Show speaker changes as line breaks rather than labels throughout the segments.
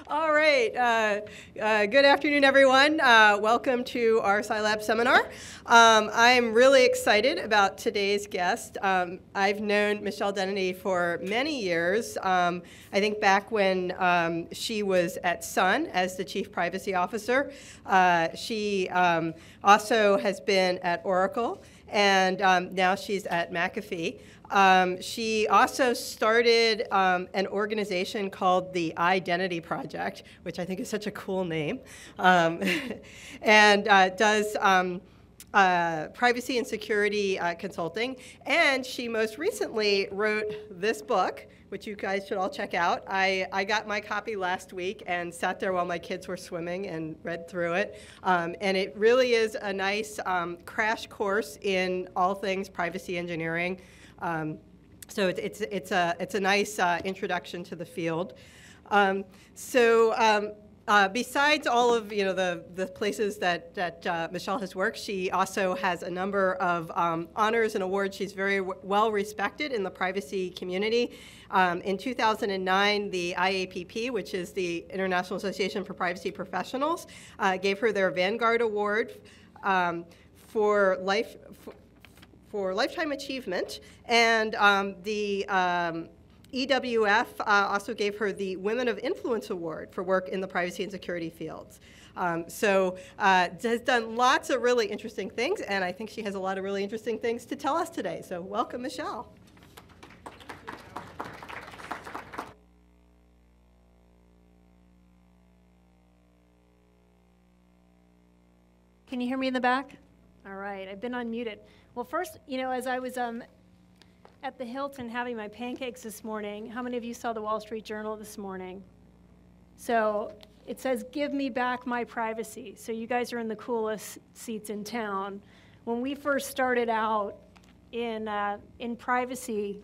All right. Good afternoon, everyone. Welcome to our CyLab seminar. I'm really excited about today's guest. I've known Michelle Dennedy for many years. I think back when she was at Sun as the Chief Privacy Officer. She also has been at Oracle, and now she's at McAfee. She also started an organization called the Identity Project, which I think is such a cool name, and does privacy and security consulting. And she most recently wrote this book, which you guys should all check out. I got my copy last week and sat there while my kids were swimming and read through it. And it really is a nice crash course in all things privacy engineering. So it's a nice introduction to the field. Besides all of the places that Michelle has worked, she also has a number of honors and awards. She's very well respected in the privacy community. In 2009, the IAPP, which is the International Association for Privacy Professionals, gave her their Vanguard Award for lifetime achievement, and the EWF also gave her the Women of Influence Award for work in the privacy and security fields. Has done lots of really interesting things, and I think she has a lot of really interesting things to tell us today. So welcome, Michelle.
Can you hear me in the back? All right, I've been unmuted. Well, first, as I was at the Hilton having my pancakes this morning, how many of you saw the Wall Street Journal this morning? So it says, "Give me back my privacy." So you guys are in the coolest seats in town. When we first started out in privacy,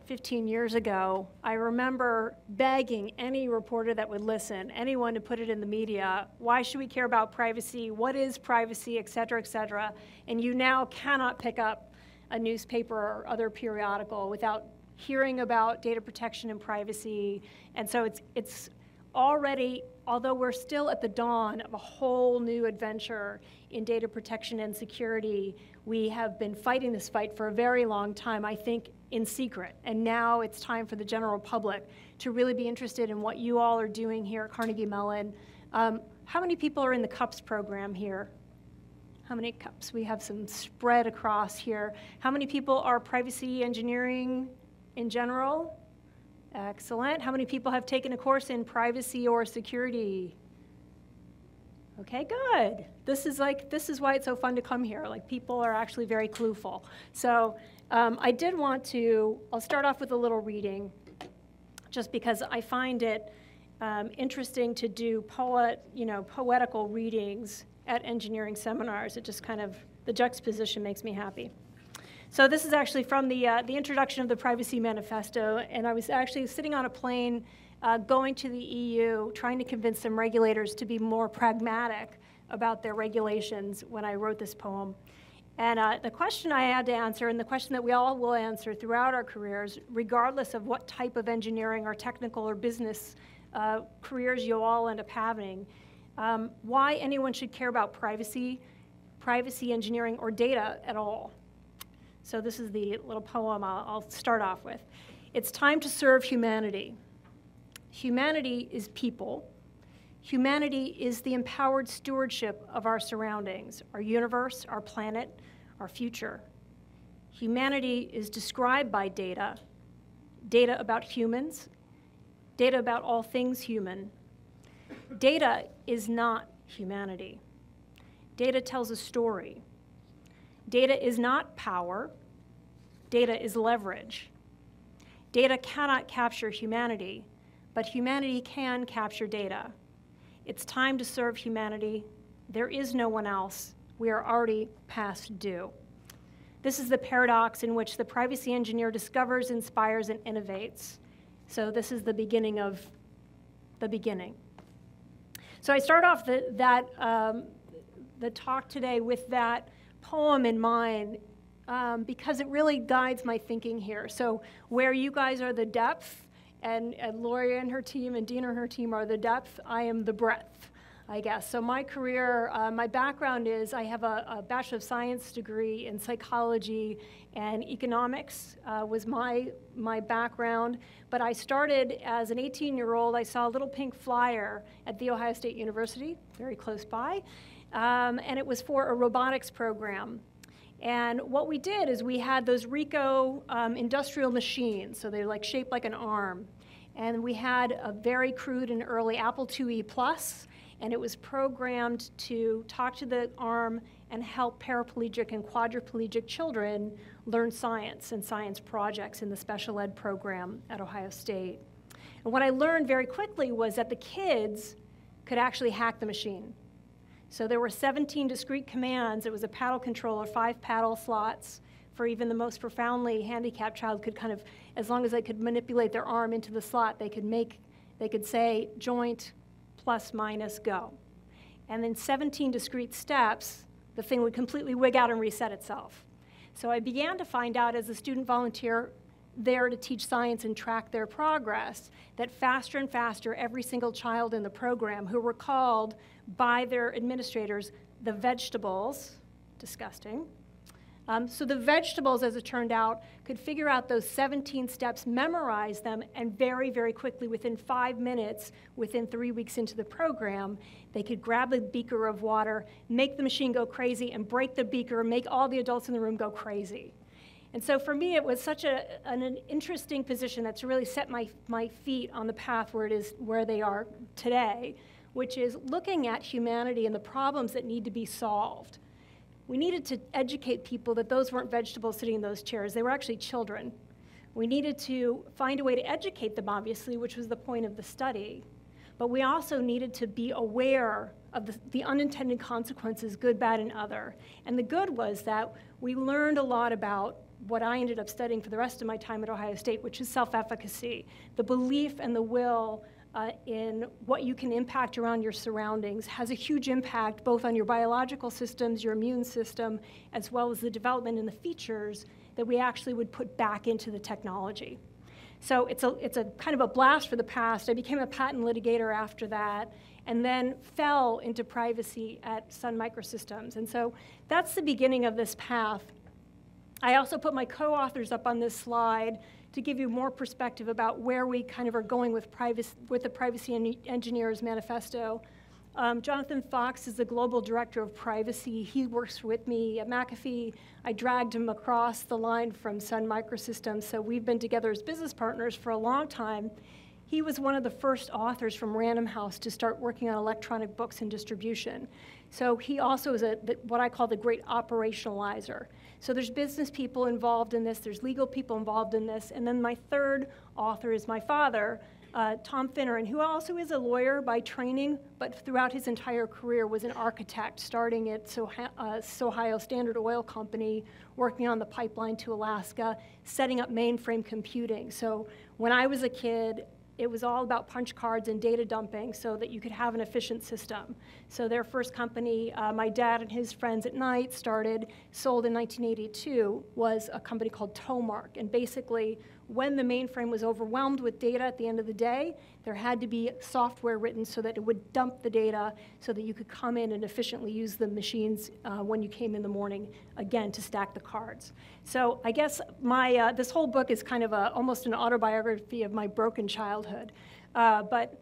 15 years ago, I remember begging any reporter that would listen, anyone to put it in the media, why should we care about privacy, what is privacy, et cetera, et cetera. And you now cannot pick up a newspaper or other periodical without hearing about data protection and privacy. And so it's already, although we're still at the dawn of a whole new adventure in data protection and security, we have been fighting this fight for a very long time, I think, in secret. And now it's time for the general public to really be interested in what you all are doing here at Carnegie Mellon. How many people are in the CUPS program here? How many CUPS? We have some spread across here. How many people are privacy engineering in general? Excellent. How many people have taken a course in privacy or security? Okay, good. This is why it's so fun to come here. Like, people are actually very clueful. So I did want to, I'll start off with a little reading, just because I find it interesting to do poetical readings at engineering seminars. It just kind of, the juxtaposition makes me happy. So this is actually from the introduction of the Privacy Manifesto, and I was actually sitting on a plane going to the EU, trying to convince some regulators to be more pragmatic about their regulations when I wrote this poem. And the question I had to answer, and the question that we all will answer throughout our careers, regardless of what type of engineering or technical or business careers you'll all end up having, why anyone should care about privacy engineering, or data at all. So this is the little poem I'll start off with. It's time to serve humanity. Humanity is people. Humanity is the empowered stewardship of our surroundings, our universe, our planet, our future. Humanity is described by data, data about humans, data about all things human. Data is not humanity. Data tells a story. Data is not power. Data is leverage. Data cannot capture humanity, but humanity can capture data. It's time to serve humanity. There is no one else. We are already past due. This is the paradox in which the privacy engineer discovers, inspires, and innovates. So this is the beginning of the beginning. So I start off the talk today with that poem in mind because it really guides my thinking here. So where you guys are the depth and Lori and her team and Dina and her team are the depth. I am the breadth, I guess. So my career, my background is I have a Bachelor of Science degree in psychology and economics was my background. But I started as an 18-year-old. I saw a little pink flyer at The Ohio State University, very close by, and it was for a robotics program. And what we did is we had those Ricoh industrial machines, so they're like shaped like an arm. And we had a very crude and early Apple IIe Plus, and it was programmed to talk to the arm and help paraplegic and quadriplegic children learn science and science projects in the special ed program at Ohio State. And what I learned very quickly was that the kids could actually hack the machine. So there were 17 discrete commands. It was a paddle controller, 5 paddle slots for even the most profoundly handicapped child could kind of, as long as they could manipulate their arm into the slot, they could say joint, plus, minus, go. And then 17 discrete steps, the thing would completely wig out and reset itself. So I began to find out as a student volunteer there to teach science and track their progress, that faster and faster every single child in the program who were called by their administrators the vegetables, disgusting. So the vegetables, as it turned out, could figure out those 17 steps, memorize them, and very, very quickly, within 5 minutes, within 3 weeks into the program, they could grab a beaker of water, make the machine go crazy, and break the beaker, make all the adults in the room go crazy. And so for me, it was such an interesting position that's really set my feet on the path where they are today, which is looking at humanity and the problems that need to be solved. We needed to educate people that those weren't vegetables sitting in those chairs. They were actually children. We needed to find a way to educate them, obviously, which was the point of the study. But we also needed to be aware of the unintended consequences, good, bad, and other. And the good was that we learned a lot about what I ended up studying for the rest of my time at Ohio State, which is self-efficacy, the belief and the will in what you can impact around your surroundings has a huge impact both on your biological systems, your immune system, as well as the development and the features that we actually would put back into the technology. So it's a kind of a blast for the past. I became a patent litigator after that, and then fell into privacy at Sun Microsystems. And so that's the beginning of this path. I also put my co-authors up on this slide to give you more perspective about where we kind of are going with the Privacy Engineers Manifesto. Jonathan Fox is the global director of privacy. He works with me at McAfee. I dragged him across the line from Sun Microsystems, so we've been together as business partners for a long time. He was one of the first authors from Random House to start working on electronic books and distribution. So he also is what I call the great operationalizer. So there's business people involved in this, there's legal people involved in this, and then my third author is my father, Tom Finneran, who also is a lawyer by training, but throughout his entire career was an architect, starting at Ohio Standard Oil Company, working on the pipeline to Alaska, setting up mainframe computing. So when I was a kid, it was all about punch cards and data dumping so that you could have an efficient system. So their first company, my dad and his friends at night started, sold in 1982, was a company called Tomark. And basically, when the mainframe was overwhelmed with data at the end of the day, there had to be software written so that it would dump the data so that you could come in and efficiently use the machines when you came in the morning, again, to stack the cards. So I guess this whole book is kind of almost an autobiography of my broken childhood. But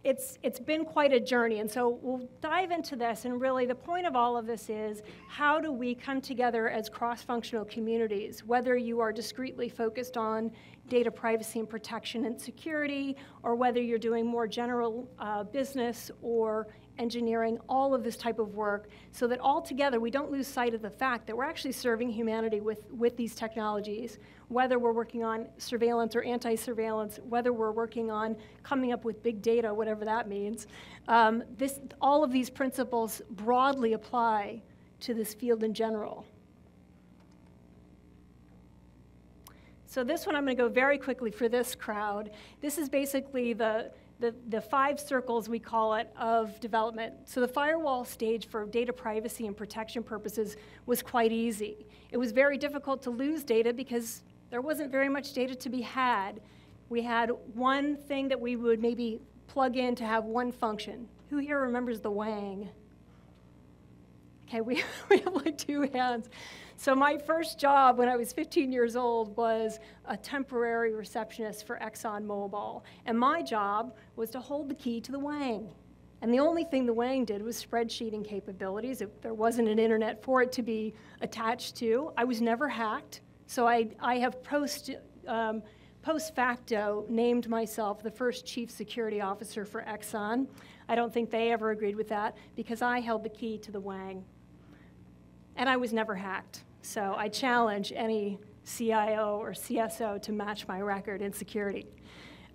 it's been quite a journey, and so we'll dive into this, and really the point of all of this is how do we come together as cross-functional communities, whether you are discretely focused on data privacy and protection and security, or whether you're doing more general business or engineering, all of this type of work, so that all together we don't lose sight of the fact that we're actually serving humanity with these technologies, whether we're working on surveillance or anti-surveillance, whether we're working on coming up with big data, whatever that means. All of these principles broadly apply to this field in general. So this one I'm going to go very quickly for this crowd. This is basically the 5 circles, we call it, of development. So the firewall stage for data privacy and protection purposes was quite easy. It was very difficult to lose data because there wasn't very much data to be had. We had one thing that we would maybe plug in to have one function. Who here remembers the Wang? Okay, we have like 2 hands. So my first job when I was 15 years old was a temporary receptionist for ExxonMobil. And my job was to hold the key to the Wang. And the only thing the Wang did was spreadsheeting capabilities. There wasn't an internet for it to be attached to. I was never hacked. So I have post facto named myself the first chief security officer for Exxon. I don't think they ever agreed with that because I held the key to the Wang. And I was never hacked. So I challenge any CIO or CSO to match my record in security.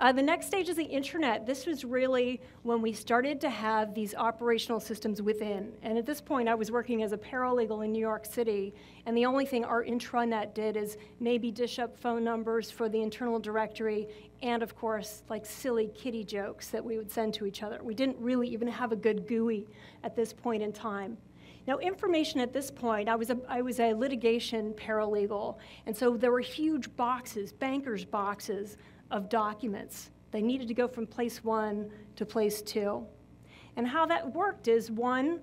The next stage is the internet. This was really when we started to have these operational systems within. And at this point, I was working as a paralegal in New York City, and the only thing our intranet did is maybe dish up phone numbers for the internal directory and, of course, like silly kitty jokes that we would send to each other. We didn't really even have a good GUI at this point in time. Now, information at this point, I was a litigation paralegal, and so there were huge boxes, bankers' boxes, of documents. They needed to go from place 1 to place 2. And how that worked is, one,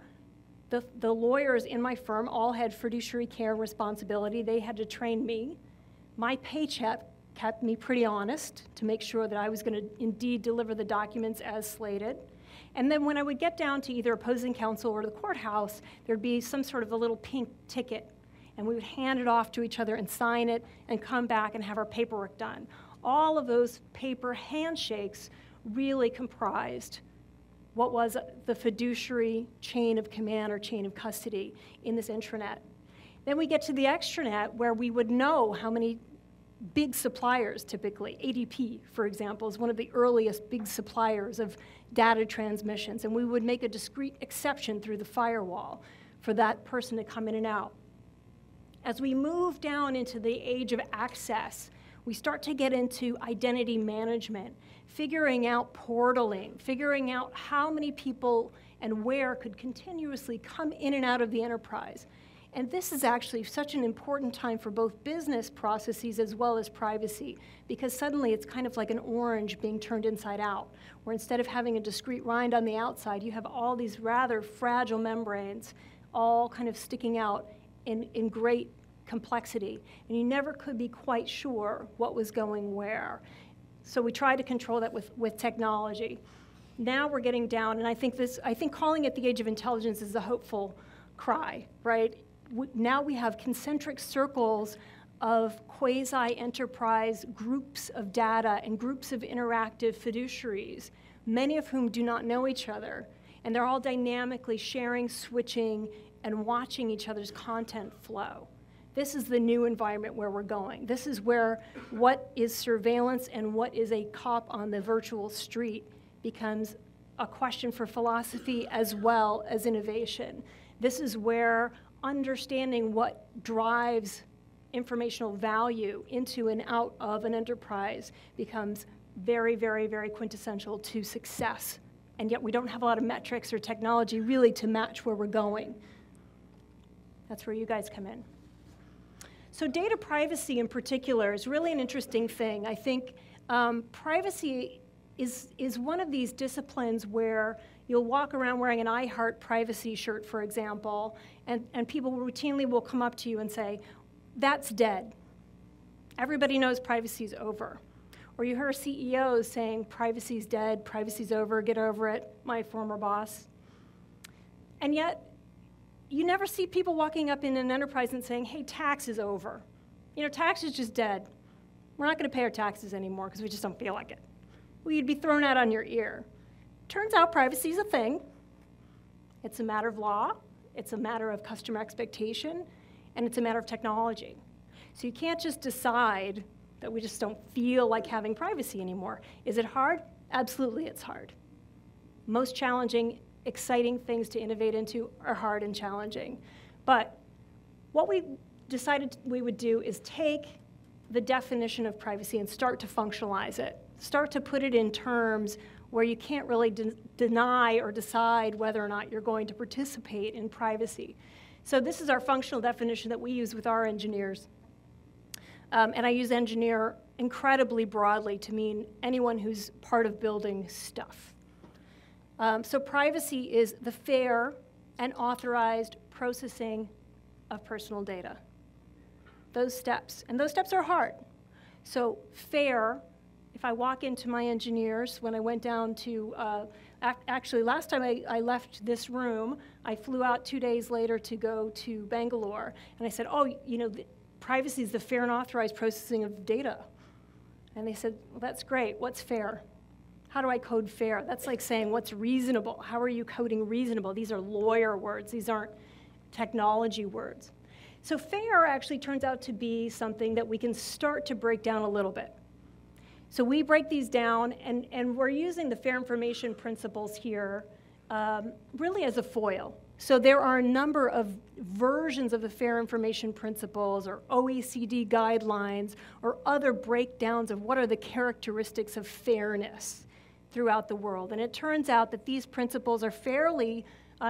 the lawyers in my firm all had fiduciary care and responsibility. They had to train me. My paycheck kept me pretty honest to make sure that I was going to indeed deliver the documents as slated. And then when I would get down to either opposing counsel or the courthouse, there'd be some sort of a little pink ticket, and we would hand it off to each other and sign it and come back and have our paperwork done. All of those paper handshakes really comprised what was the fiduciary chain of command or chain of custody in this intranet. Then we get to the extranet, where we would know how many big suppliers, typically. ADP, for example, is one of the earliest big suppliers of data transmissions, and we would make a discrete exception through the firewall for that person to come in and out. As we move down into the age of access, we start to get into identity management, figuring out portaling, figuring out how many people and where could continuously come in and out of the enterprise. And this is actually such an important time for both business processes as well as privacy, because suddenly it's kind of like an orange being turned inside out, where instead of having a discrete rind on the outside, you have all these rather fragile membranes all kind of sticking out in great complexity, and you never could be quite sure what was going where. So we try to control that with technology. Now we're getting down, and I think calling it the age of intelligence is a hopeful cry, right? Now we have concentric circles of quasi-enterprise groups of data and groups of interactive fiduciaries, many of whom do not know each other, and they're all dynamically sharing, switching, and watching each other's content flow. This is the new environment where we're going. This is where what is surveillance and what is a cop on the virtual street becomes a question for philosophy as well as innovation. This is where understanding what drives informational value into and out of an enterprise becomes very, very, very quintessential to success. And yet we don't have a lot of metrics or technology really to match where we're going. That's where you guys come in. So data privacy in particular is really an interesting thing. I think privacy is one of these disciplines where you'll walk around wearing an I Heart Privacy shirt, for example, and people routinely will come up to you and say, that's dead. Everybody knows privacy's over. Or you hear CEOs saying, privacy's dead, privacy's over, get over it, my former boss. And yet, you never see people walking up in an enterprise and saying, hey, tax is over. You know, tax is just dead. We're not going to pay our taxes anymore because we just don't feel like it. Well, you'd be thrown out on your ear. Turns out privacy is a thing. It's a matter of law. It's a matter of customer expectation. And it's a matter of technology. So you can't just decide that we just don't feel like having privacy anymore. Is it hard? Absolutely, it's hard. Most challenging, exciting things to innovate into are hard and challenging. But what we decided we would do is take the definition of privacy and start to functionalize it. Start to put it in terms where you can't really deny or decide whether or not you're going to participate in privacy. So this is our functional definition that we use with our engineers. And I use engineer incredibly broadly to mean anyone who's part of building stuff. So privacy is the fair and authorized processing of personal data. Those steps, and those steps are hard. So fair, if I walk into my engineers, when I went down to, actually last time I left this room, I flew out 2 days later to go to Bangalore, and I said, oh, you know, privacy is the fair and authorized processing of data. And they said, well, that's great, what's fair? How do I code fair? That's like saying, what's reasonable? How are you coding reasonable? These are lawyer words, these aren't technology words. So fair actually turns out to be something that we can start to break down a little bit. So we break these down, and we're using the fair information principles here really as a foil. So there are a number of versions of the fair information principles or OECD guidelines or other breakdowns of what are the characteristics of fairness throughout the world. And it turns out that these principles are fairly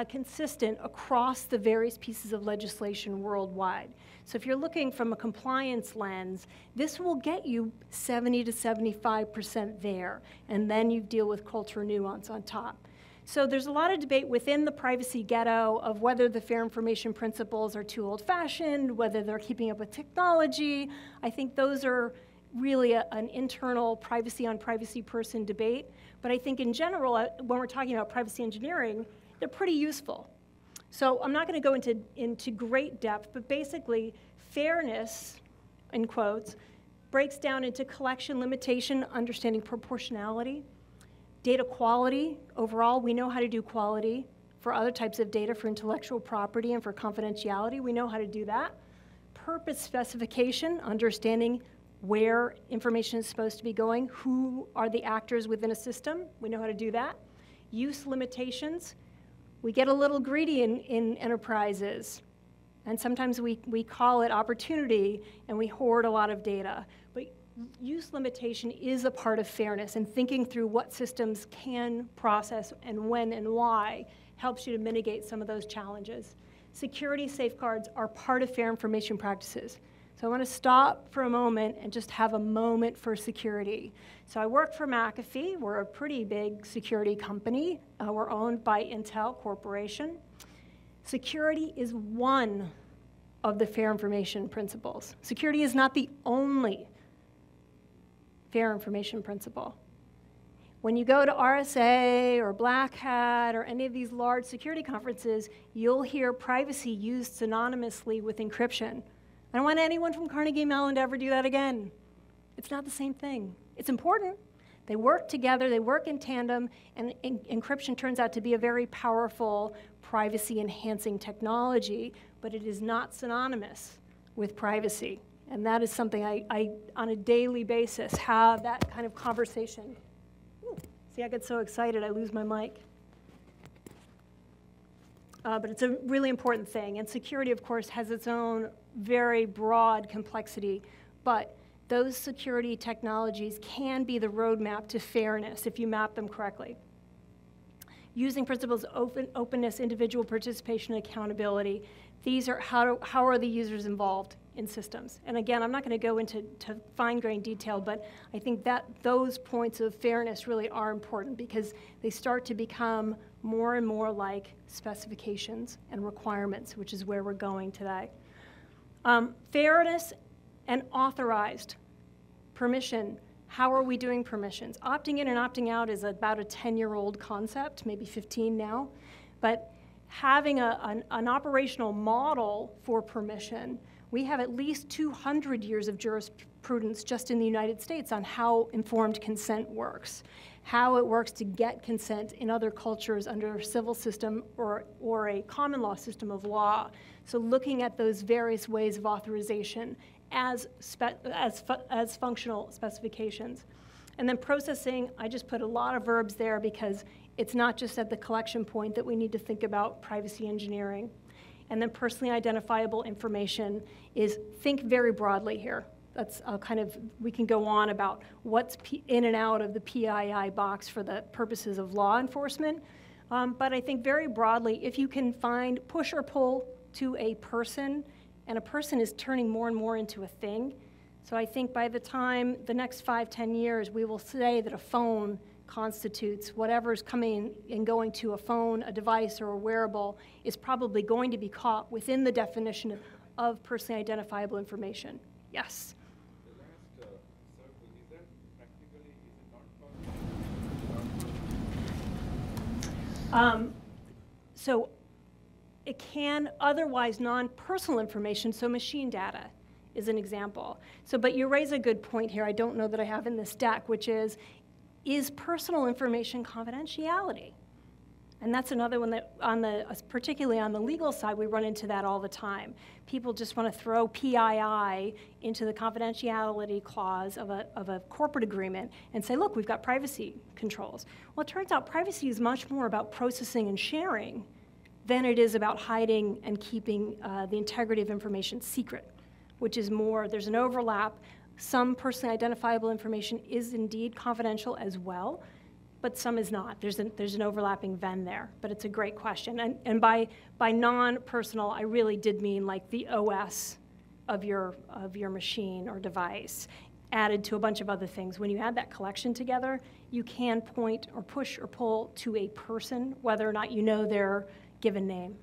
consistent across the various pieces of legislation worldwide. So if you're looking from a compliance lens, this will get you 70 to 75% there, and then you deal with cultural nuance on top. So there's a lot of debate within the privacy ghetto of whether the fair information principles are too old-fashioned, whether they're keeping up with technology. I think those are really an internal privacy on privacy person debate. But I think in general, when we're talking about privacy engineering, they're pretty useful. So I'm not going to go into great depth, but basically fairness, in quotes, breaks down into collection limitation, understanding proportionality, data quality. Overall, we know how to do quality for other types of data, for intellectual property and for confidentiality. We know how to do that. Purpose specification, understanding where information is supposed to be going, who are the actors within a system. We know how to do that. Use limitations. We get a little greedy in enterprises, and sometimes we call it opportunity, and we hoard a lot of data. But use limitation is a part of fairness, and thinking through what systems can process and when and why helps you to mitigate some of those challenges. Security safeguards are part of fair information practices. So I want to stop for a moment and just have a moment for security. So I work for McAfee. We're a pretty big security company. We're owned by Intel Corporation. Security is one of the fair information principles. Security is not the only fair information principle. When you go to RSA or Black Hat or any of these large security conferences, you'll hear privacy used synonymously with encryption. I don't want anyone from Carnegie Mellon to ever do that again. It's not the same thing. It's important. They work together, they work in tandem, and encryption turns out to be a very powerful privacy-enhancing technology, but it is not synonymous with privacy. And that is something I on a daily basis, have that kind of conversation. Ooh, see, I get so excited, I lose my mic. But it's a really important thing. And security, of course, has its own very broad complexity. But those security technologies can be the roadmap to fairness if you map them correctly. Using principles of openness, individual participation, and accountability. These are how are the users involved in systems. And again, I'm not going to go into fine-grained detail, but I think that those points of fairness really are important because they start to become more and more like specifications and requirements, which is where we're going today. Fairness and authorized permission. How are we doing permissions? Opting in and opting out is about a 10-year-old concept, maybe 15 now. But having an operational model for permission, we have at least 200 years of jurisprudence just in the United States on how informed consent works, how it works to get consent in other cultures under a civil system or a common law system of law. So looking at those various ways of authorization as functional specifications. And then processing, I just put a lot of verbs there because it's not just at the collection point that we need to think about privacy engineering. And then personally identifiable information is think very broadly here. That's we can go on about what's in and out of the PII box for the purposes of law enforcement. But I think very broadly, if you can find push or pull to a person, and a person is turning more and more into a thing, So I think by the time the next 5, 10 years, we will say that a phone constitutes whatever's coming and going to a phone, a device, or a wearable is probably going to be caught within the definition of personally identifiable information. Yes?
The last circle, is that practically, is it not
So it can otherwise non-personal information, so machine data is an example. So, but you raise a good point here, I don't know that I have in this deck, which is personal information confidentiality? And that's another one that, particularly on the legal side, we run into that all the time. People just want to throw PII into the confidentiality clause of a corporate agreement and say, look, we've got privacy controls. Well, it turns out privacy is much more about processing and sharing than it is about hiding and keeping the integrity of information secret, which is more, there's an overlap. Some personally identifiable information is indeed confidential as well, but some is not. There's an overlapping Venn there, but it's a great question. And by non-personal, I really did mean like the OS of your machine or device, added to a bunch of other things. When you add that collection together, you can point or push or pull to a person, whether or not you know their given name.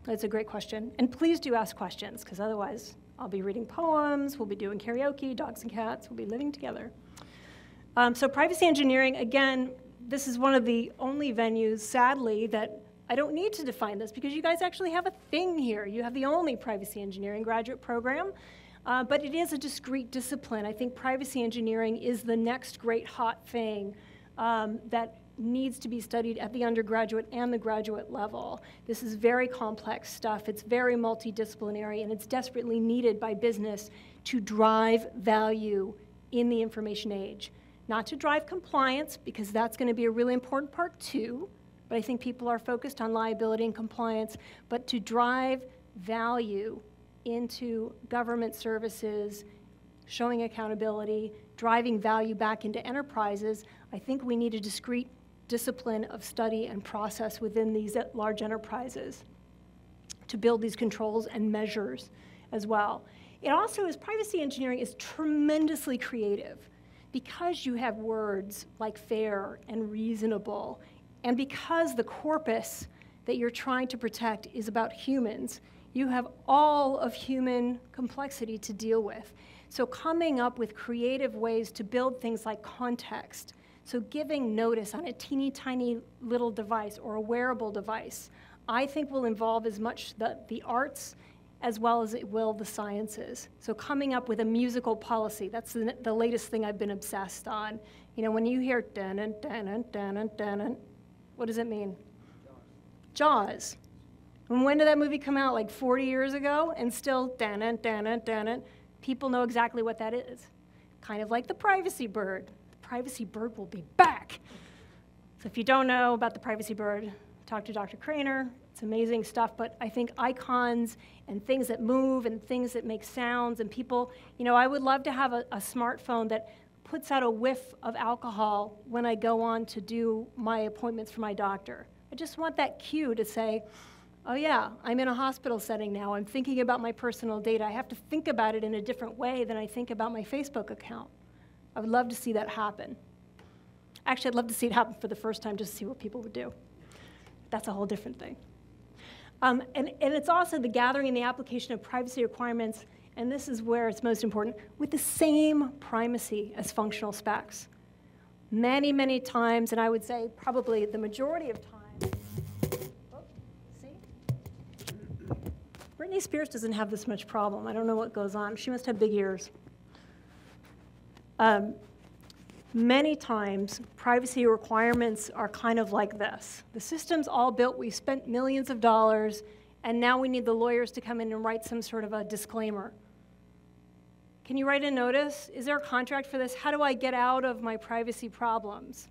That's a great question. And please do ask questions, because otherwise I'll be reading poems, we'll be doing karaoke, dogs and cats, we'll be living together. So privacy engineering, again, this is one of the only venues, sadly, that I don't need to define this, because you guys actually have a thing here. You have the only privacy engineering graduate program, but it is a discrete discipline. I think privacy engineering is the next great hot thing that needs to be studied at the undergraduate and the graduate level. This is very complex stuff. It's very multidisciplinary, and it's desperately needed by business to drive value in the information age. Not to drive compliance, because that's going to be a really important part too, but I think people are focused on liability and compliance, but to drive value into government services, showing accountability, driving value back into enterprises, I think we need a discrete discipline of study and process within these large enterprises to build these controls and measures as well. It also is, privacy engineering is tremendously creative, because you have words like fair and reasonable, and because the corpus that you're trying to protect is about humans, you have all of human complexity to deal with. So coming up with creative ways to build things like context, so giving notice on a teeny tiny little device or a wearable device, I think will involve as much the arts as well as it will the sciences. So coming up with a musical policy, that's the latest thing I've been obsessed on. You know, when you hear dun dun dun dun, what does it mean? Jaws. And when did that movie come out? Like 40 years ago? And still dun dun dun. People know exactly what that is. Kind of like the privacy bird. The privacy bird will be back. So if you don't know about the privacy bird, talk to Dr. Craner. It's amazing stuff, but I think icons and things that move and things that make sounds, and people, you know, I would love to have a smartphone that puts out a whiff of alcohol when I go on to do my appointments for my doctor. I just want that cue to say, oh yeah, I'm in a hospital setting now, I'm thinking about my personal data. I have to think about it in a different way than I think about my Facebook account. I would love to see that happen. Actually, I'd love to see it happen for the first time, just to see what people would do. That's a whole different thing. And it's also the gathering and the application of privacy requirements, and this is where it's most important, with the same primacy as functional specs. Many, many times, and I would say probably the majority of times, oh, see? Britney Spears doesn't have this much problem. I don't know what goes on. She must have big ears. Many times, privacy requirements are kind of like this. The system's all built, we spent millions of dollars, and now we need the lawyers to come in and write some sort of a disclaimer. Can you write a notice? Is there a contract for this? How do I get out of my privacy problems?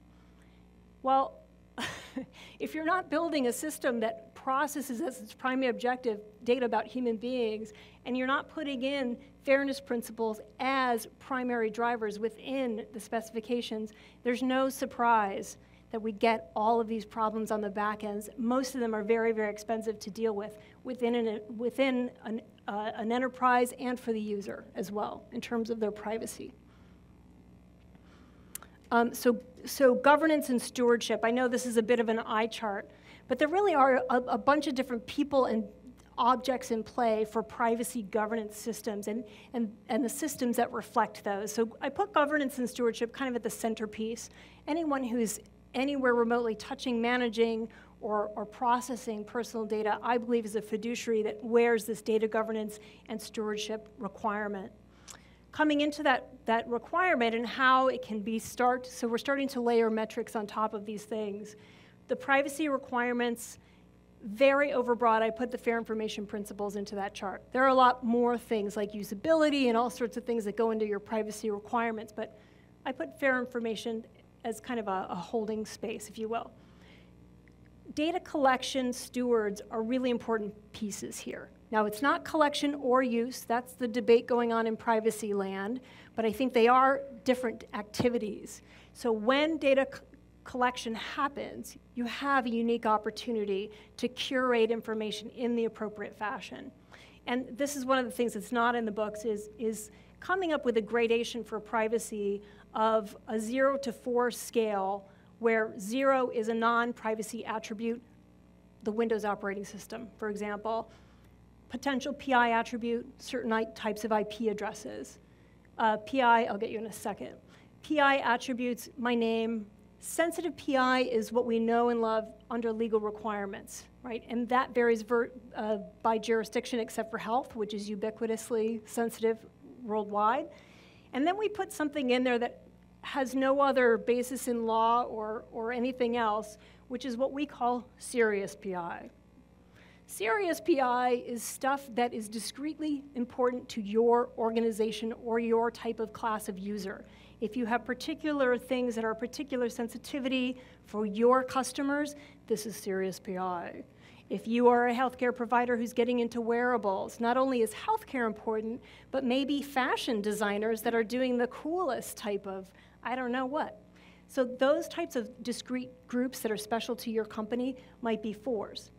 Well, if you're not building a system that processes as its primary objective data about human beings, and you're not putting in fairness principles as primary drivers within the specifications, there's no surprise that we get all of these problems on the back ends. Most of them are very, very expensive to deal with within an enterprise and for the user as well in terms of their privacy. So governance and stewardship, I know this is a bit of an eye chart, but there really are a bunch of different people and objects in play for privacy governance systems and the systems that reflect those. So I put governance and stewardship kind of at the centerpiece. Anyone who's anywhere remotely touching, managing, or processing personal data, I believe is a fiduciary that wears this data governance and stewardship requirement. Coming into that requirement and how it can be so we're starting to layer metrics on top of these things. The privacy requirements, very overbroad. I put the fair information principles into that chart. There are a lot more things like usability and all sorts of things that go into your privacy requirements, but I put fair information as kind of a holding space, if you will. Data collection stewards are really important pieces here. Now, it's not collection or use. That's the debate going on in privacy land, but I think they are different activities. So when data collection happens, you have a unique opportunity to curate information in the appropriate fashion. And this is one of the things that's not in the books is coming up with a gradation for privacy of a 0 to 4 scale, where 0 is a non-privacy attribute, the Windows operating system, for example. Potential PI attribute, certain types of IP addresses. PI, I'll get you in a second. PI attributes, my name. Sensitive PI is what we know and love under legal requirements, right? And that varies by jurisdiction except for health, which is ubiquitously sensitive worldwide. And then we put something in there that has no other basis in law or anything else, which is what we call serious PI. Serious PI is stuff that is discretely important to your organization or your type of class of user. If you have particular things that are particular sensitivity for your customers, this is serious PI. If you are a healthcare provider who's getting into wearables, not only is healthcare important, but maybe fashion designers that are doing the coolest type of, I don't know what. So those types of discrete groups that are special to your company might be 4s.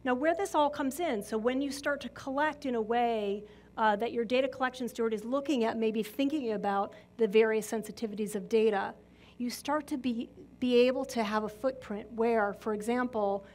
Now, where this all comes in, so when you start to collect in a way that your data collection steward is looking at, maybe thinking about the various sensitivities of data, you start to be able to have a footprint where, for example,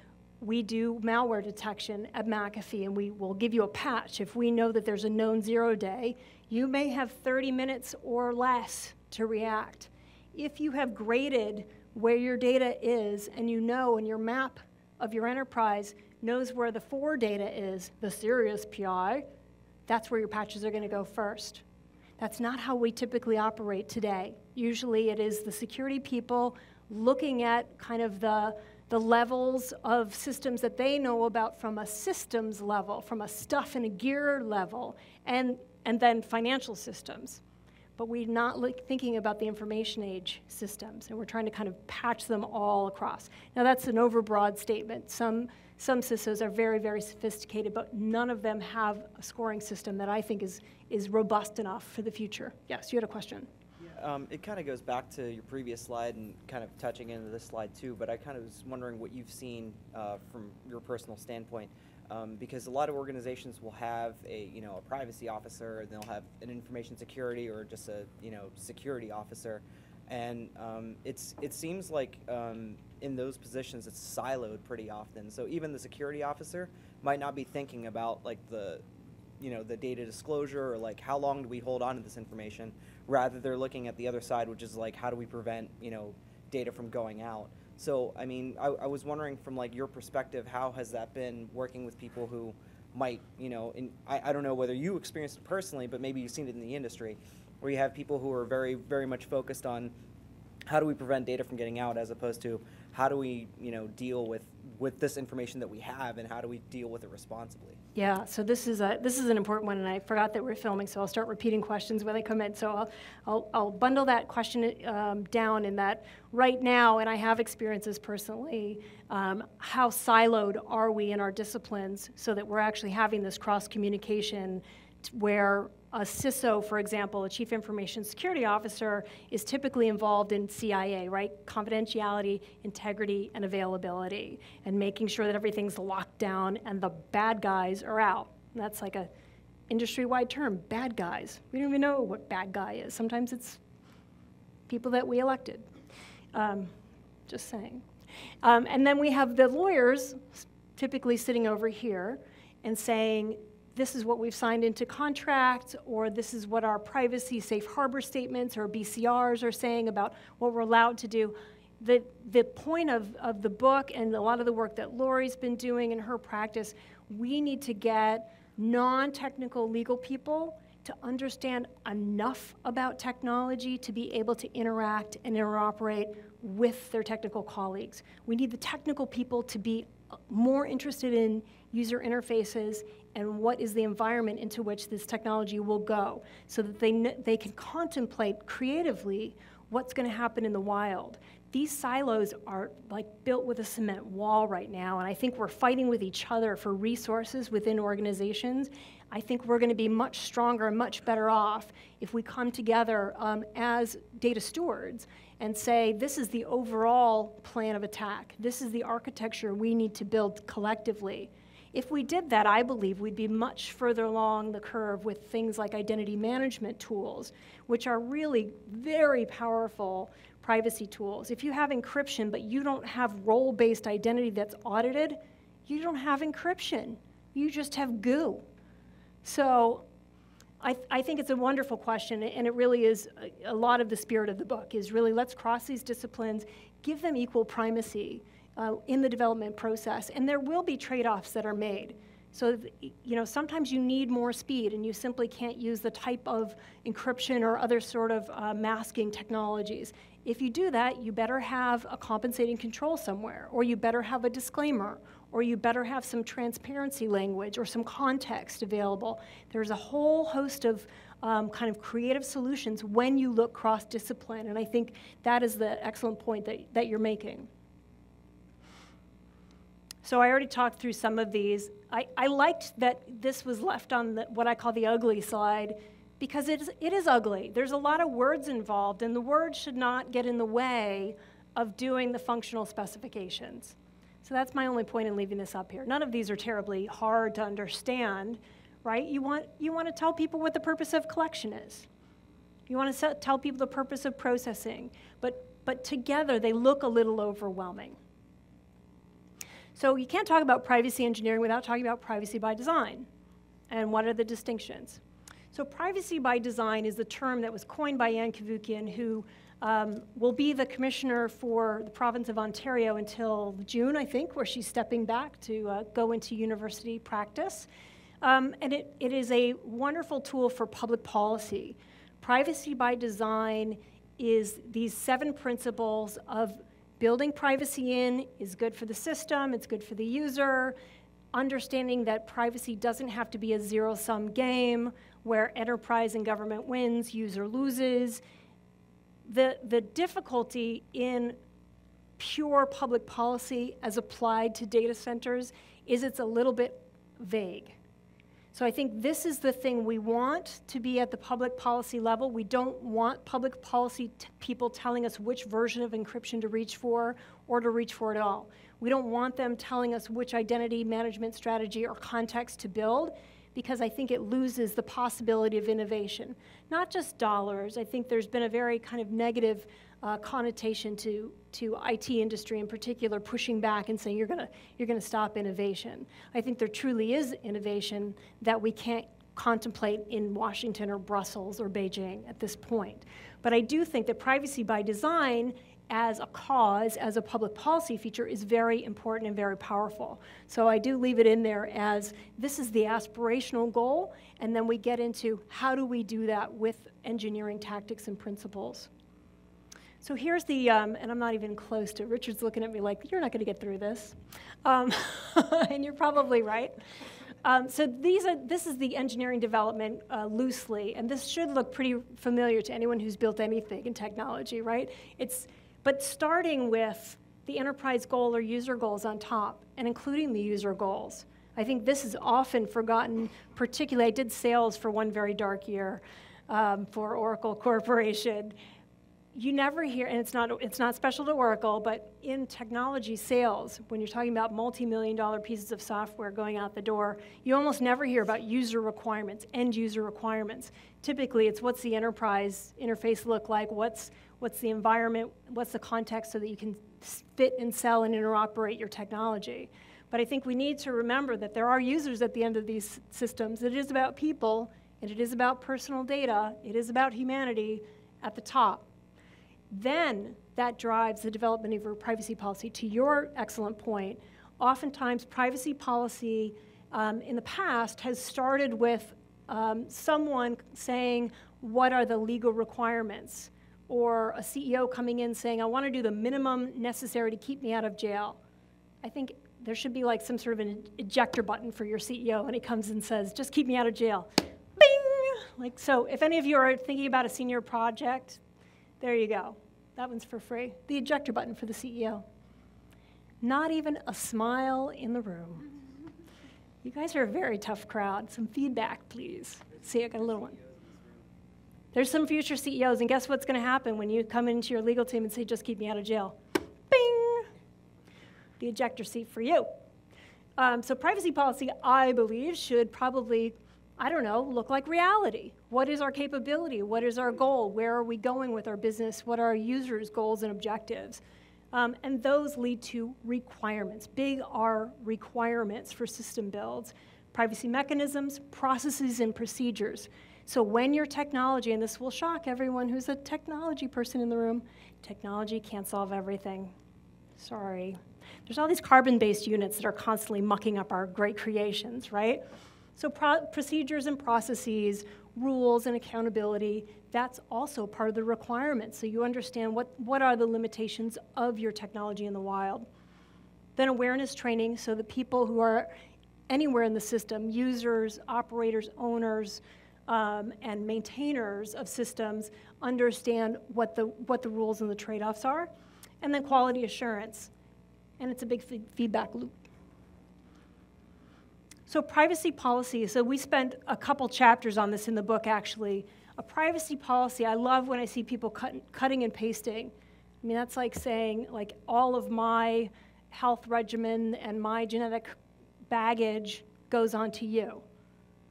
we do malware detection at McAfee, and we will give you a patch. If we know that there's a known 0 day, you may have 30 minutes or less to react. If you have graded where your data is, and you know, and your map of your enterprise knows where the 4 data is, the serious PI, that's where your patches are going to go first. That's not how we typically operate today. Usually it is the security people looking at kind of the levels of systems that they know about from a systems level, from a stuff and a gear level, and then financial systems. But we're not thinking about the information age systems, and we're trying to kind of patch them all across. Now, that's an overbroad statement. Some CISOs are very, very sophisticated, but none of them have a scoring system that I think is robust enough for the future. Yes, you had a question.
Yeah, it kind of goes back to your previous slide and kind of touching into this slide too, but I kind of was wondering what you've seen from your personal standpoint. Because a lot of organizations will have a privacy officer, and they'll have an information security or just a security officer, and it seems like in those positions it's siloed pretty often. So even the security officer might not be thinking about like the data disclosure or like how long do we hold on to this information. Rather, they're looking at the other side, which is like how do we prevent data from going out. So, I mean, I was wondering from like your perspective, how has that been working with people who might, I don't know whether you experienced it personally, but maybe you've seen it in the industry, where you have people who are very, very much focused on how do we prevent data from getting out, as opposed to how do we, deal with this information that we have, and how do we deal with it responsibly?
Yeah, so this is an important one, and I forgot that we're filming, so I'll start repeating questions when they come in. So I'll bundle that question down in that right now, and I have experiences personally, how siloed are we in our disciplines so that we're actually having this cross-communication where a CISO, for example, a Chief Information Security Officer, is typically involved in CIA, right? Confidentiality, integrity, and availability, and making sure that everything's locked down and the bad guys are out. And that's like industry-wide term, bad guys. We don't even know what bad guy is. Sometimes it's people that we elected. Just saying. And then we have the lawyers typically sitting over here and saying, this is what we've signed into contracts, or this is what our privacy safe harbor statements or BCRs are saying about what we're allowed to do. The point of the book and a lot of the work that Lori's been doing in her practice, we need to get non-technical legal people to understand enough about technology to be able to interact and interoperate with their technical colleagues. We need the technical people to be more interested in user interfaces and what is the environment into which this technology will go, so that they can contemplate creatively what's going to happen in the wild. These silos are like built with a cement wall right now, and I think we're fighting with each other for resources within organizations. I think we're going to be much stronger and much better off if we come together as data stewards and say, this is the overall plan of attack. This is the architecture we need to build collectively. If we did that, I believe we'd be much further along the curve with things like identity management tools, which are really very powerful privacy tools. If you have encryption, but you don't have role-based identity that's audited, you don't have encryption. You just have goo. So I think it's a wonderful question, and it really is a lot of the spirit of the book is really, let's cross these disciplines, give them equal primacy in the development process, and there will be trade-offs that are made. So, you know, sometimes you need more speed, and you simply can't use the type of encryption or other sort of masking technologies. If you do that, you better have a compensating control somewhere, or you better have a disclaimer, or you better have some transparency language or some context available. There's a whole host of kind of creative solutions when you look cross-discipline, and I think that is the excellent point that you're making. So I already talked through some of these. I liked that this was left on what I call the ugly slide, because it is ugly. There's a lot of words involved, and the words should not get in the way of doing the functional specifications. So that's my only point in leaving this up here. None of these are terribly hard to understand, right? You want to tell people what the purpose of collection is. You want to tell people the purpose of processing, but together they look a little overwhelming. So you can't talk about privacy engineering without talking about privacy by design. And what are the distinctions? So privacy by design is the term that was coined by Ann Cavoukian, who will be the commissioner for the province of Ontario until June, I think, where she's stepping back to go into university practice. And it is a wonderful tool for public policy. Privacy by design is these 7 principles of building privacy in is good for the system, it's good for the user, understanding that privacy doesn't have to be a zero-sum game where enterprise and government wins, user loses. The difficulty in pure public policy as applied to data centers is it's a little bit vague. So I think this is the thing we want to be at the public policy level. We don't want public policy people telling us which version of encryption to reach for or to reach for at all. We don't want them telling us which identity management strategy or context to build, because I think it loses the possibility of innovation. Not just dollars. I think there's been a very kind of negative connotation to IT industry in particular, pushing back and saying you're gonna stop innovation. I think there truly is innovation that we can't contemplate in Washington or Brussels or Beijing at this point. But I do think that privacy by design as a cause, as a public policy feature, is very important and very powerful. So I do leave it in there as this is the aspirational goal, and then we get into how do we do that with engineering tactics and principles. So here's the, and I'm not even close to, Richard's looking at me like, you're not going to get through this. And you're probably right. So this is the engineering development loosely, and this should look pretty familiar to anyone who's built anything in technology, right? But starting with the enterprise goal or user goals on top, and including the user goals. I think this is often forgotten, particularly I did sales for one very dark year for Oracle Corporation. you never hear, and it's not special to Oracle, but in technology sales, when you're talking about multi-million-dollar pieces of software going out the door, you almost never hear about user requirements, end user requirements. Typically, it's what's the enterprise interface look like, what's the environment, what's the context so that you can fit and sell and interoperate your technology. But I think we need to remember that there are users at the end of these systems. It is about people, and it is about personal data, it is about humanity at the top. Then that drives the development of your privacy policy. To your excellent point, oftentimes privacy policy in the past has started with someone saying, what are the legal requirements? Or a CEO coming in saying, I want to do the minimum necessary to keep me out of jail. I think there should be like some sort of an ejector button for your CEO when he comes and says, just keep me out of jail. Bing! Like, so if any of you are thinking about a senior project, there you go. That one's for free. The ejector button for the CEO. Not even a smile in the room. You guys are a very tough crowd. Some feedback, please. See, I got a little one. There's some future CEOs, and guess what's going to happen when you come into your legal team and say, just keep me out of jail? Bing! The ejector seat for you. So privacy policy, I believe, should probably, I don't know, look like reality. What is our capability? What is our goal? Where are we going with our business? What are our users' goals and objectives? And those lead to requirements, big R requirements for system builds, privacy mechanisms, processes, and procedures. So when your technology, and this will shock everyone who's a technology person in the room, technology can't solve everything. Sorry. There's all these carbon-based units that are constantly mucking up our great creations, right? So procedures and processes, rules and accountability, that's also part of the requirements. So you understand what are the limitations of your technology in the wild. Then awareness training, so the people who are anywhere in the system, users, operators, owners, and maintainers of systems understand what the rules and the trade-offs are. And then quality assurance. And it's a big feedback loop. So privacy policy, so we spent a couple chapters on this in the book, actually. A privacy policy, I love when I see people cutting and pasting. I mean, that's like saying, like, all of my health regimen and my genetic baggage goes on to you.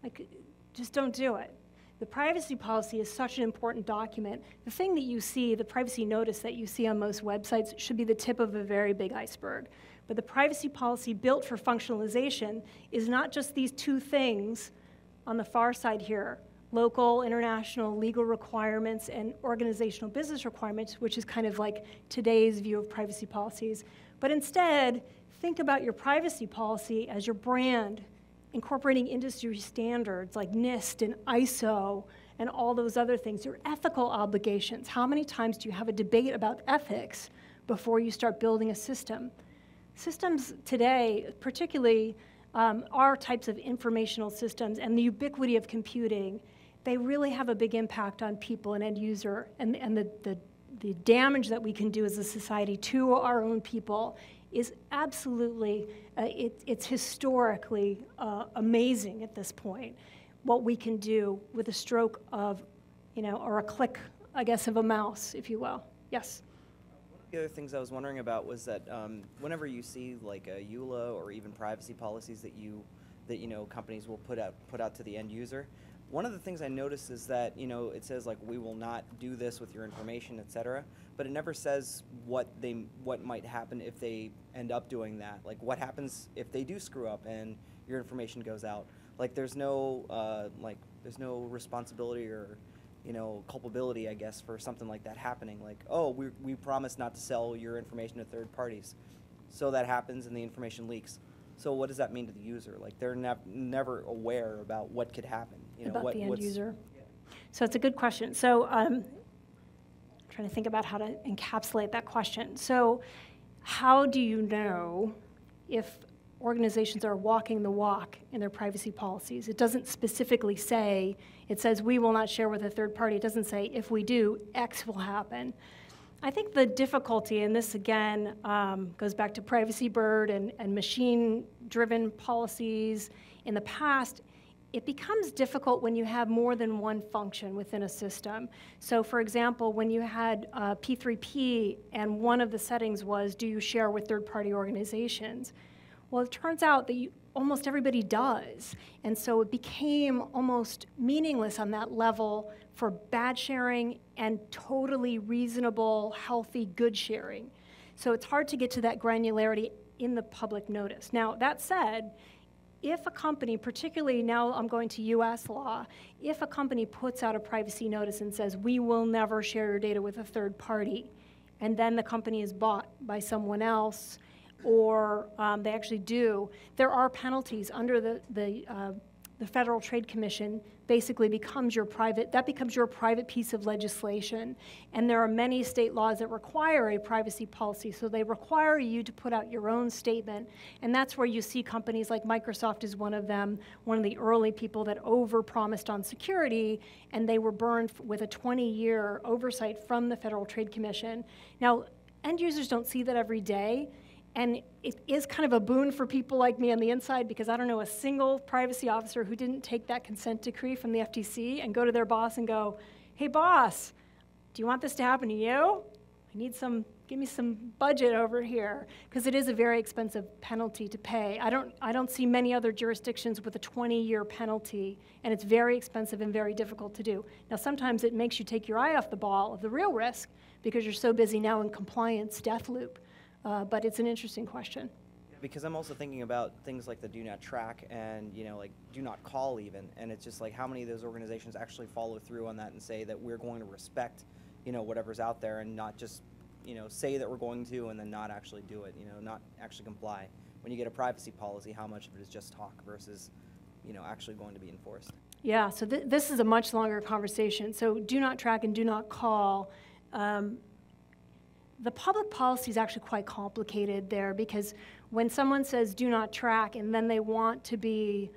Like, just don't do it. The privacy policy is such an important document. The thing that you see, the privacy notice that you see on most websites, should be the tip of a very big iceberg. But the privacy policy built for functionalization is not just these two things on the far side here, local, international, legal requirements, and organizational business requirements, which is kind of like today's view of privacy policies. But instead, think about your privacy policy as your brand, incorporating industry standards like NIST and ISO and all those other things, your ethical obligations. How many times do you have a debate about ethics before you start building a system? Systems today, particularly our types of informational systems and the ubiquity of computing, they really have a big impact on people and end user, and the damage that we can do as a society to our own people is absolutely, it's historically amazing at this point, what we can do with a stroke of, or a click, I guess, of a mouse, if you will. Yes?
One of the other things I was wondering about was that whenever you see like a EULA or even privacy policies that companies will put out to the end user, one of the things I noticed is that, it says like, we will not do this with your information, et cetera, but it never says what might happen if they end up doing that. Like, what happens if they do screw up and your information goes out? Like, there's no responsibility or, culpability, I guess, for something like that happening. Like, oh, we promise not to sell your information to third parties. So that happens and the information leaks. So what does that mean to the user? Like, they're never aware about what could happen.
About the end user. Yeah. So it's a good question. So I'm trying to think about how to encapsulate that question. So how do you know if organizations are walking the walk in their privacy policies? It doesn't specifically say, it says we will not share with a third party. It doesn't say if we do, X will happen. I think the difficulty, and this again goes back to Privacy Bird and machine-driven policies in the past, it becomes difficult when you have more than one function within a system. So for example, when you had P3P and one of the settings was, do you share with third-party organizations? Well, it turns out that almost everybody does. And so it became almost meaningless on that level for bad sharing and totally reasonable, healthy, good sharing. So it's hard to get to that granularity in the public notice. Now, that said, if a company, particularly now I'm going to US law, if a company puts out a privacy notice and says, we will never share your data with a third party, and then the company is bought by someone else, or they actually do, there are penalties under the Federal Trade Commission. Basically becomes your private piece of legislation. And there are many state laws that require a privacy policy, so they require you to put out your own statement. And that's where you see companies like Microsoft is one of them, one of the early people that overpromised on security, and they were burned with a 20-year oversight from the Federal Trade Commission. Now, end users don't see that every day, and it is kind of a boon for people like me on the inside, because I don't know a single privacy officer who didn't take that consent decree from the FTC and go to their boss and go, hey boss, do you want this to happen to you? I need give me some budget over here, because it is a very expensive penalty to pay. I don't see many other jurisdictions with a 20-year penalty, and it's very expensive and very difficult to do. Now, sometimes it makes you take your eye off the ball of the real risk, because you're so busy now in compliance death loop. But it's an interesting question.
Because I'm also thinking about things like the do not track and, like do not call even, and it's just like how many of those organizations actually follow through on that and say that we're going to respect, whatever's out there, and not just, say that we're going to and then not actually do it, not actually comply. When you get a privacy policy, how much of it is just talk versus, actually going to be enforced?
Yeah, so this is a much longer conversation. So do not track and do not call. The public policy is actually quite complicated there, because when someone says do not track and then they want to be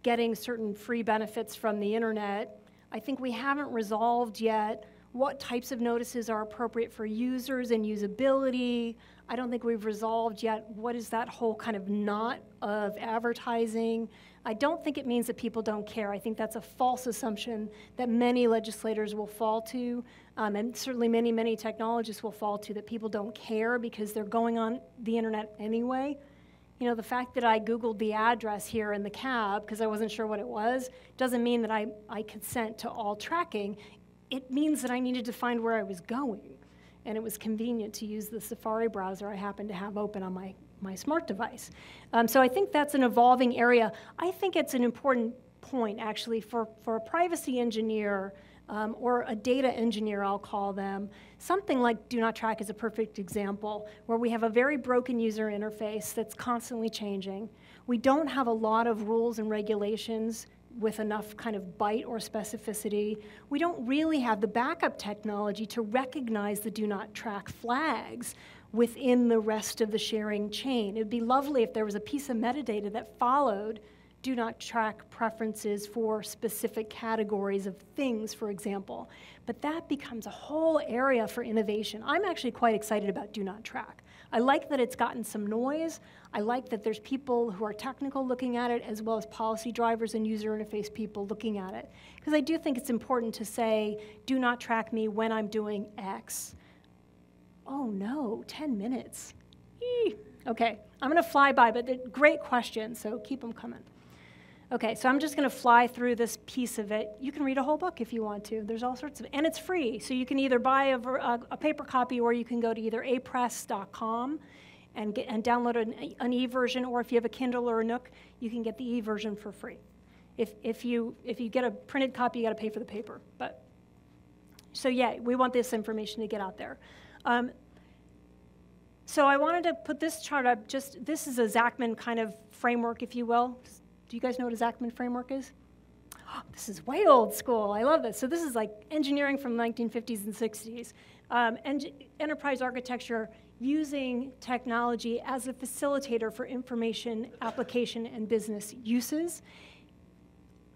getting certain free benefits from the internet, I think we haven't resolved yet what types of notices are appropriate for users and usability. I don't think we've resolved yet what is that whole kind of knot of advertising. I don't think it means that people don't care. I think that's a false assumption that many legislators will fall to, and certainly many, many technologists will fall to, that people don't care because they're going on the internet anyway. The fact that I Googled the address here in the cab because I wasn't sure what it was doesn't mean that I consent to all tracking. It means that I needed to find where I was going, and it was convenient to use the Safari browser I happened to have open on my smart device. So I think that's an evolving area. I think it's an important point, actually, for a privacy engineer or a data engineer, I'll call them. Something like do not track is a perfect example, where we have a very broken user interface that's constantly changing. We don't have a lot of rules and regulations with enough kind of bite or specificity. We don't really have the backup technology to recognize the do not track flags within the rest of the sharing chain. It would be lovely if there was a piece of metadata that followed do not track preferences for specific categories of things, for example. But that becomes a whole area for innovation. I'm actually quite excited about do not track. I like that it's gotten some noise. I like that there's people who are technical looking at it, as well as policy drivers and user interface people looking at it. Because I do think it's important to say, do not track me when I'm doing X. Oh no, 10 minutes. Eee. Okay, I'm gonna fly by, but great questions, so keep them coming. Okay, so I'm just gonna fly through this piece of it. You can read a whole book if you want to. There's all sorts of, and it's free. So you can either buy a paper copy, or you can go to either apress.com and download an e-version, or if you have a Kindle or a Nook, you can get the e-version for free. If you get a printed copy, you gotta pay for the paper. But so yeah, we want this information to get out there. So I wanted to put this chart up, this is a Zachman kind of framework, if you will. Do you guys know what a Zachman framework is? Oh, this is way old school. I love this. So this is like engineering from the 1950s and 60s. Enterprise architecture using technology as a facilitator for information application and business uses.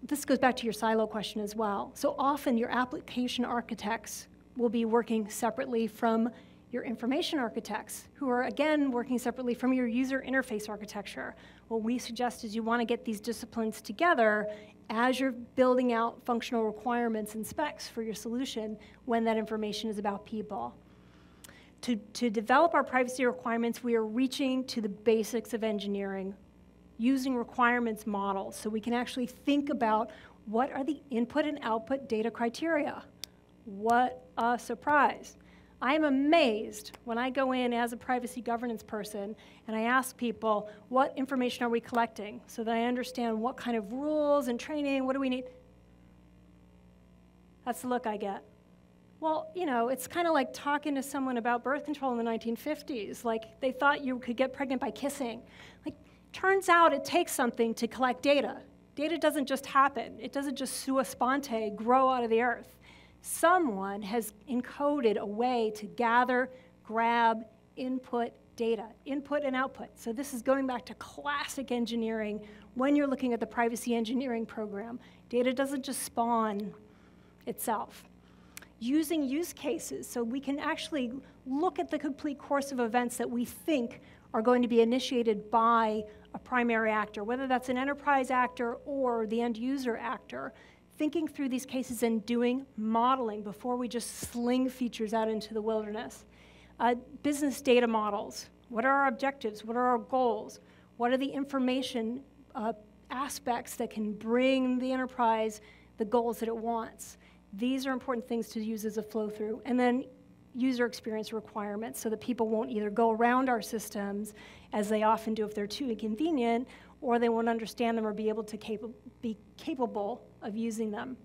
This goes back to your silo question as well. So often your application architects will be working separately from your information architects, who are, again, working separately from your user interface architecture. what we suggest is you want to get these disciplines together as you're building out functional requirements and specs for your solution when that information is about people. To develop our privacy requirements, we are reaching to the basics of engineering, using requirements models so we can actually think about what are the input and output data criteria. What a surprise. I am amazed when I go in as a privacy governance person and I ask people, what information are we collecting so that I understand what kind of rules and training, what do we need? That's the look I get. Well, you know, it's kind of like talking to someone about birth control in the 1950s. Like, they thought you could get pregnant by kissing. Like, turns out it takes something to collect data. Data doesn't just happen. It doesn't just sua sponte, grow out of the earth. Someone has encoded a way to gather, grab, input data, input and output. So this is going back to classic engineering when you're looking at the privacy engineering program. Data doesn't just spawn itself. Using use cases so we can actually look at the complete course of events that we think are going to be initiated by a primary actor, whether that's an enterprise actor or the end user actor, thinking through these cases and doing modeling before we just sling features out into the wilderness. Business data models. What are our objectives? What are our goals? What are the information aspects that can bring the enterprise the goals that it wants? These are important things to use as a flow through. And then user experience requirements so that people won't either go around our systems, as they often do if they're too inconvenient, or they won't understand them or be able to be capable of using them.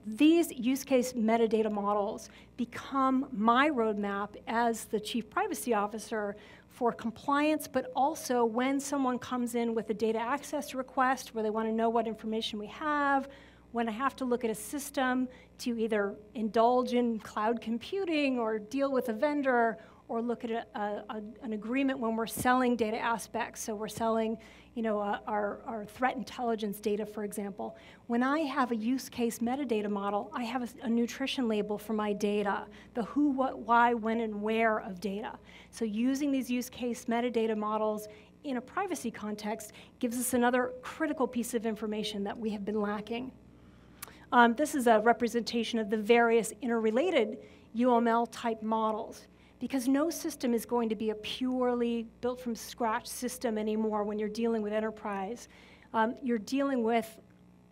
These use case metadata models become my roadmap as the Chief Privacy Officer for compliance, but also when someone comes in with a data access request where they want to know what information we have, when I have to look at a system to either indulge in cloud computing or deal with a vendor or look at an agreement when we're selling data aspects. So we're selling, you know, our threat intelligence data, for example. When I have a use case metadata model, I have a nutrition label for my data, the who, what, why, when, and where of data. So using these use case metadata models in a privacy context gives us another critical piece of information that we have been lacking. This is a representation of the various interrelated UML type models, because no system is going to be a purely built from scratch system anymore when you're dealing with enterprise. You're dealing with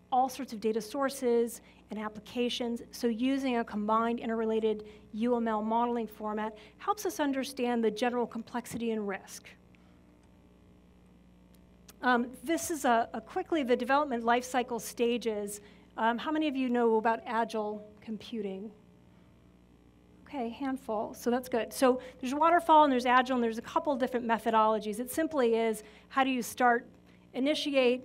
all sorts of data sources and applications, so using a combined interrelated UML modeling format helps us understand the general complexity and risk. This is quickly the development lifecycle stages. How many of you know about agile computing? Okay, handful, so that's good. So there's waterfall and there's agile and there's a couple different methodologies. It simply is, how do you start, initiate,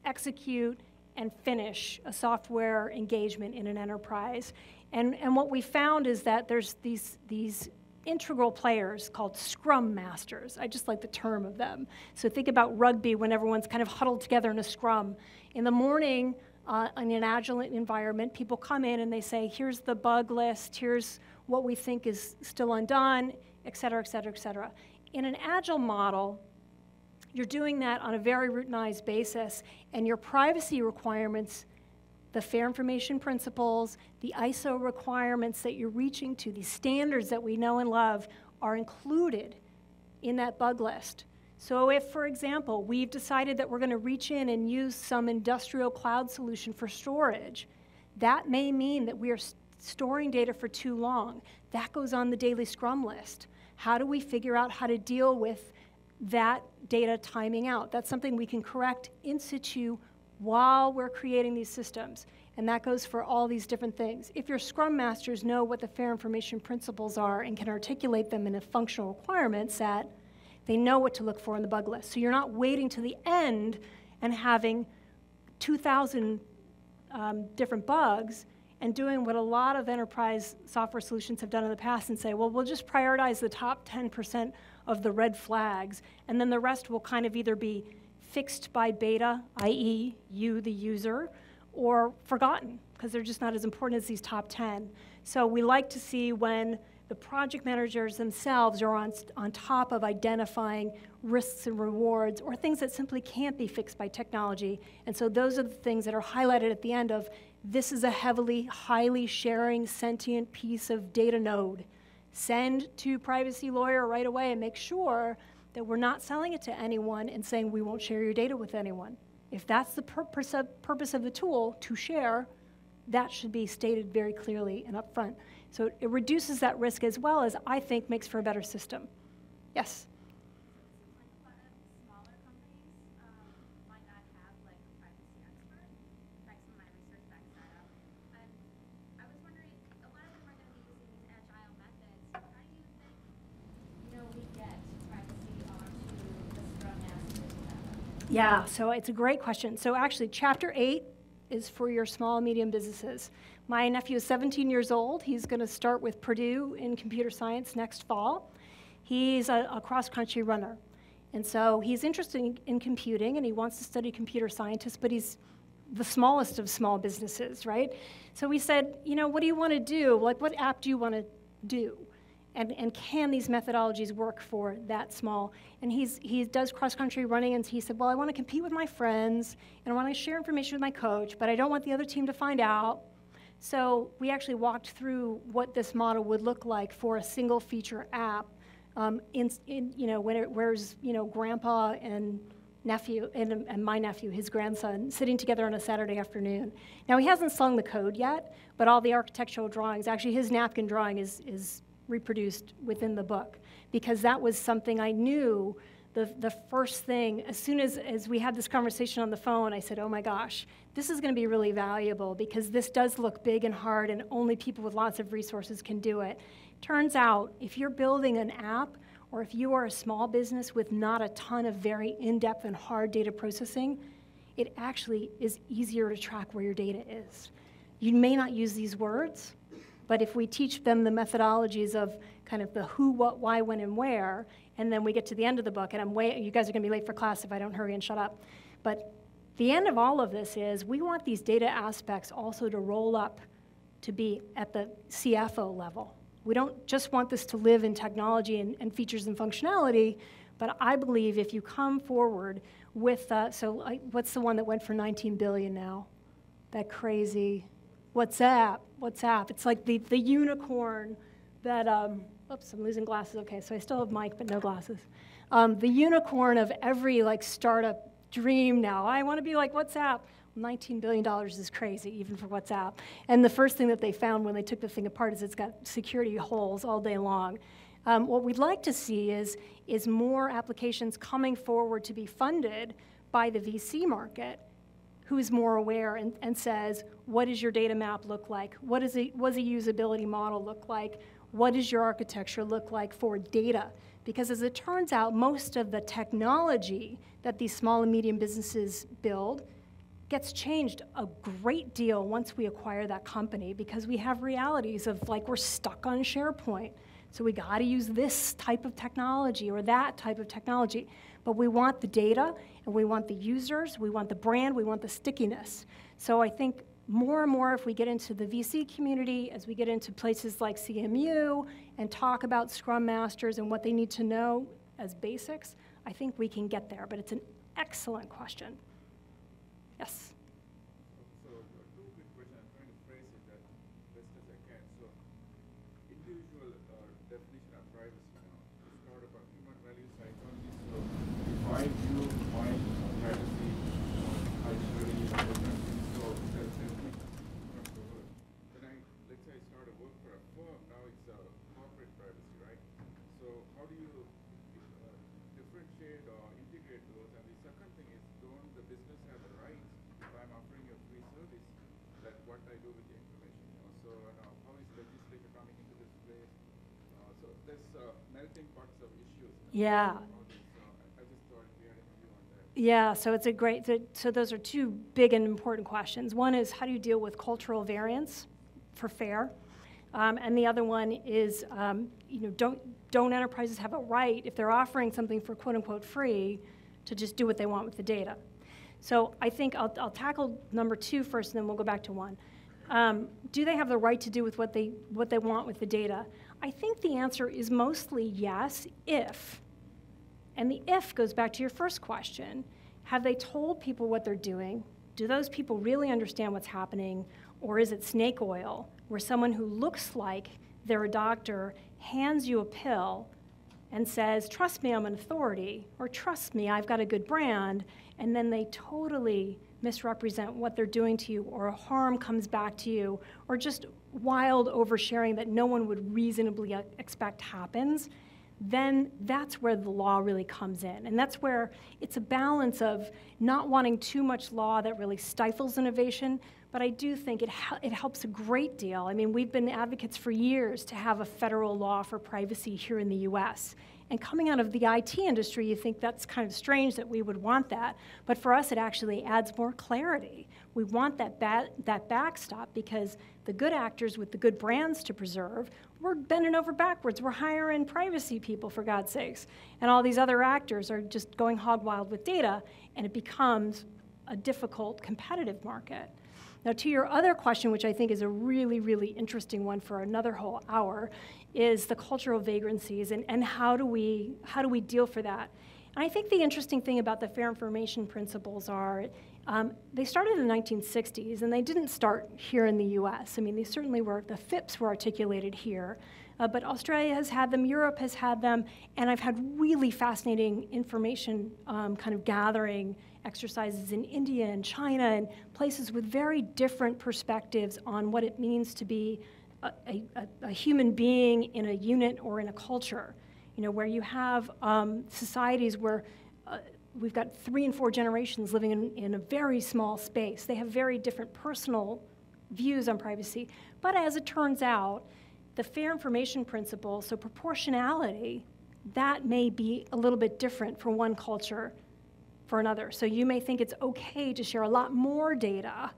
execute, and finish a software engagement in an enterprise? And what we found is that there's these integral players called scrum masters. I just like the term of them. So think about rugby when everyone's kind of huddled together in a scrum. In the morning, in an agile environment, people come in and they say, here's the bug list, here's what we think is still undone, et cetera, et cetera, et cetera. In an agile model, you're doing that on a very routinized basis, and your privacy requirements, the fair information principles, the ISO requirements that you're reaching to, the standards that we know and love, are included in that bug list. So if, for example, we've decided that we're going to reach in and use some industrial cloud solution for storage, that may mean that we are storing data for too long. That goes on the daily Scrum list. How do we figure out how to deal with that data timing out? That's something we can correct in situ while we're creating these systems. And that goes for all these different things. If your Scrum Masters know what the fair information principles are and can articulate them in a functional requirement set, they know what to look for in the bug list. So you're not waiting to the end and having 2,000 different bugs and doing what a lot of enterprise software solutions have done in the past and say, well, we'll just prioritize the top 10% of the red flags, and then the rest will kind of either be fixed by beta, i.e. you, the user, or forgotten, because they're just not as important as these top 10. So we like to see when The project managers themselves are on top of identifying risks and rewards or things that simply can't be fixed by technology. And so those are the things that are highlighted at the end of, this is a highly sharing, sentient piece of data node. Send to privacy lawyer right away and make sure that we're not selling it to anyone and saying we won't share your data with anyone. If that's the purpose of the tool, to share, that should be stated very clearly and upfront. So it reduces that risk as well as, I think, makes for a better system. Yes?
Smaller companies might not have like a privacy expert. In fact, some of my research backs that up. And I was wondering, a lot of them are going to be using these agile methods. How do you think, we get privacy onto the Scrum Master data?
Yeah, so it's a great question. So actually, Chapter 8 is for your small and medium businesses. My nephew is 17 years old. He's going to start with Purdue in computer science next fall. He's a cross-country runner. And so he's interested in computing, and he wants to study computer scientist, but he's the smallest of small businesses, right? So we said, what do you want to do? Like, what app do you want to do? And can these methodologies work for that small? And he does cross-country running, and he said, well, I want to compete with my friends, and I want to share information with my coach, but I don't want the other team to find out. So we actually walked through what this model would look like for a single feature app, where's grandpa and nephew and my nephew, his grandson, sitting together on a Saturday afternoon. Now he hasn't slung the code yet, but all the architectural drawings, actually his napkin drawing is reproduced within the book, because that was something I knew. The first thing, as soon as we had this conversation on the phone, I said, oh my gosh, this is going to be really valuable, because this does look big and hard, and only people with lots of resources can do it. Turns out, if you're building an app, or if you are a small business with not a ton of very in-depth and hard data processing, it actually is easier to track where your data is. You may not use these words, but if we teach them the methodologies of kind of the who, what, why, when, and where, and then we get to the end of the book, and you guys are going to be late for class if I don't hurry and shut up. But the end of all of this is we want these data aspects also to roll up to be at the CFO level. We don't just want this to live in technology and features and functionality, but I believe if you come forward with, what's the one that went for $19 billion now? That crazy WhatsApp. It's like the unicorn that, oops, I'm losing glasses. Okay, so I still have Mike, but no glasses. The unicorn of every startup dream now. I want to be like WhatsApp. $19 billion is crazy, even for WhatsApp. And the first thing that they found when they took the thing apart is it's got security holes all day long. What we'd like to see is more applications coming forward to be funded by the VC market, who's more aware and says, what does your data map look like? What does a usability model look like? What does your architecture look like for data? Because as it turns out, most of the technology that these small and medium businesses build gets changed a great deal once we acquire that company, because we have realities of we're stuck on SharePoint. So we got to use this type of technology or that type of technology. But we want the data, and we want the users, we want the brand, we want the stickiness. So I think more and more, if we get into the VC community, as we get into places like CMU and talk about Scrum Masters and what they need to know as basics, I think we can get there. But it's an excellent question. Yes?
So two quick questions. I'm trying to phrase it as best as I can. So individual definition of privacy now. It's not about human value psychology. So if I view my privacy, I study different things, so that's everything from the world. Then let's say I start to work for a firm, now it's corporate privacy, right? So how do you differentiate or integrate those? And the second thing is, don't the business have the rights, if I'm offering you a free service, that what I do with the information? So now how is legislature coming into this place? So there's melting pots of issues.
Yeah.
I just thought we had a view on that.
Yeah, so it's a great, so those are two big and important questions. One is, how do you deal with cultural variance for fair? And the other one is, don't enterprises have a right, if they're offering something for quote unquote free, to just do what they want with the data? So I think I'll tackle number 2 first, and then we'll go back to 1. Do they have the right to do with what they want with the data? I think the answer is mostly yes, if. And the if goes back to your first question. Have they told people what they're doing? Do those people really understand what's happening? Or is it snake oil, where someone who looks like they're a doctor hands you a pill and says, trust me, I'm an authority, or trust me, I've got a good brand, and then they totally misrepresent what they're doing to you, or harm comes back to you, or just wild oversharing that no one would reasonably expect happens, then that's where the law really comes in. And that's where it's a balance of not wanting too much law that really stifles innovation, but I do think it helps a great deal. I mean, we've been advocates for years to have a federal law for privacy here in the US. And coming out of the IT industry, you think that's kind of strange that we would want that. But for us, it actually adds more clarity. We want that backstop because the good actors with the good brands to preserve, we're bending over backwards. We're hiring privacy people, for God's sakes. And all these other actors are just going hog wild with data, and it becomes a difficult competitive market. Now, to your other question, which I think is a really, really interesting one for another whole hour, is the cultural vagrancies and how do we deal for that? And I think the interesting thing about the fair information principles are they started in the 1960s, and they didn't start here in the US. I mean, they certainly were, the FIPPS were articulated here, but Australia has had them, Europe has had them, and I've had really fascinating information kind of gathering exercises in India and China and places with very different perspectives on what it means to be a human being in a unit or in a culture, you know, where you have societies where we've got 3 and 4 generations living in a very small space. They have very different personal views on privacy. But as it turns out, the fair information principle, so proportionality, that may be a little bit different for one culture for another. So you may think it's okay to share a lot more data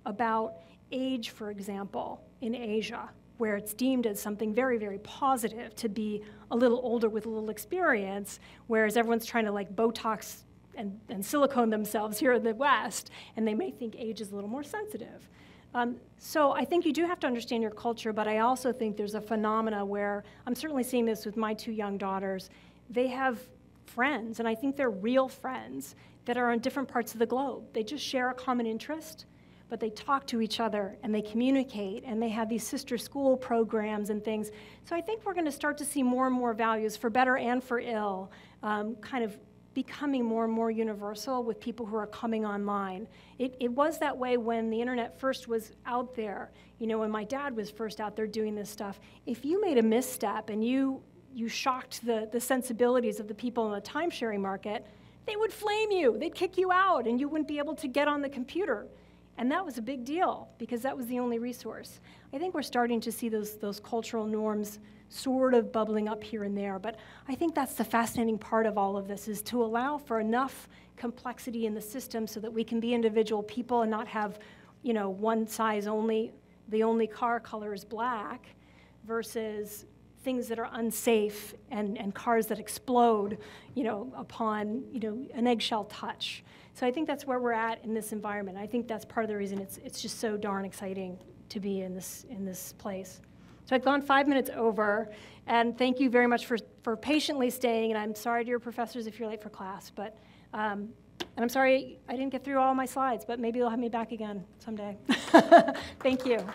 about age, for example, in Asia, where it's deemed as something very, very positive to be a little older with a little experience, whereas everyone's trying to like Botox and silicone themselves here in the West, and they may think age is a little more sensitive. So I think you do have to understand your culture, but I also think there's a phenomena where, I'm certainly seeing this with my 2 young daughters, they have friends, and I think they're real friends, that are on different parts of the globe. They just share a common interest, but they talk to each other, and they communicate, and they have these sister school programs and things. So I think we're going to start to see more and more values, for better and for ill, kind of becoming more and more universal with people who are coming online. It was that way when the internet first was out there. You know, when my dad was first out there doing this stuff, if you made a misstep and you shocked the sensibilities of the people in the time-sharing market, they would flame you. They'd kick you out, and you wouldn't be able to get on the computer. And that was a big deal, because that was the only resource. I think we're starting to see those cultural norms sort of bubbling up here and there, but I think that's the fascinating part of all of this, is to allow for enough complexity in the system so that we can be individual people and not have, you know, one size only, the only car color is black, versus things that are unsafe and cars that explode, you know, upon, you know, an eggshell touch. So I think that's where we're at in this environment. I think that's part of the reason it's just so darn exciting to be in this place. So I've gone 5 minutes over, and thank you very much for patiently staying, and I'm sorry to your professors if you're late for class, but, and I'm sorry I didn't get through all my slides, but maybe you'll have me back again someday. Thank you.